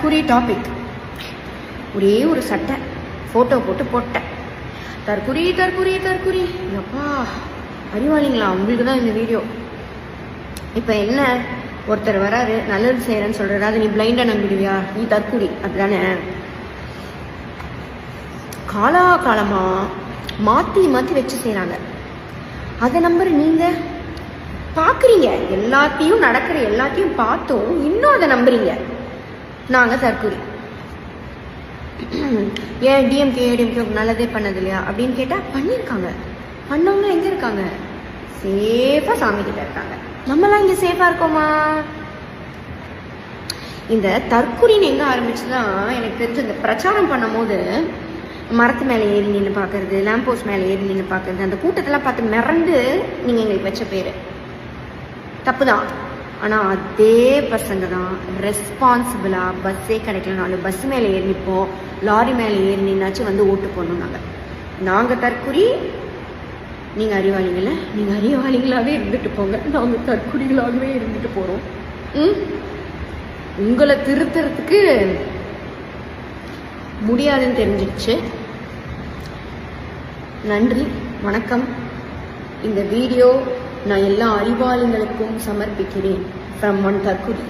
தற்கூரி topic. ஒரே ஒரு சட்டை ஃபோட்டோ போட்டு போட்டேன். தற்கூரி தற்கூரி தற்கூரி. அப்பா அறிவாளிங்களா, உங்களுக்கு தான் இந்த வீடியோ. இப்போ என்ன, ஒருத்தர் வராரு நல்லது செய்யறேன்னு சொல்றாரு, அது நீ பிளைண்டா நம்பிடுவியா? நீ தற்கூரி அப்படிதானே? காலாகாலமா மாத்தி மாத்தி வச்சு செய்யறாங்க. அதை நம்புற நீங்க பாக்குறீங்க, எல்லாத்தையும் நடக்கிற எல்லாத்தையும் பார்த்தும் இன்னும் அதை நம்புறீங்க. நாங்க தற்கூரி. ஏன் டிஎம்கே ஏடிஎம்கே நல்லதே பண்ணது இல்லையா அப்படின்னு கேட்டா பண்ணியிருக்காங்க. பண்ணவங்க எங்க இருக்காங்க? சேஃபா சாமி கிட்ட இருக்காங்க. நம்மளாம் இங்க சேஃபா இருக்கோமா? இந்த தற்கூரின்னு எங்க ஆரம்பிச்சுதான் எனக்கு தெரிஞ்சு, இந்த பிரச்சாரம் பண்ணும் போது மரத்து மேலே ஏறி நின்று பார்க்கறது, லேம்ப் போஸ்ட் மேலே ஏறி நின்று பார்க்கறது, அந்த கூட்டத்தெல்லாம் பார்த்து மிரண்டு நீங்கள் எங்களுக்கு வச்ச பேர் தப்பு தான். ஆனால் அதே பசங்க தான் ரெஸ்பான்சிபிளாக பஸ்ஸே கிடைக்கலனாலும் பஸ் மேலே ஏறி நிற்போம், லாரி மேலே ஏறி நின்னாச்சும் வந்து ஓட்டு போடணும். நாங்கள் தற்கூரி, நீங்கள் அறிவாளிங்கள, நீங்கள் அறிவாளிகளாகவே இருந்துட்டு போங்க, நாங்கள் தற்கூரிகளாகவே இருந்துட்டு போகிறோம். உங்களை திருத்துறதுக்கு முடியாதுன்னு தெரிஞ்சிடுச்சு. நன்றி, வணக்கம். இந்த வீடியோ நான் எல்லா அறிவாளிகளுக்கும் சமர்ப்பிக்கிறேன். From one தற்கூரி.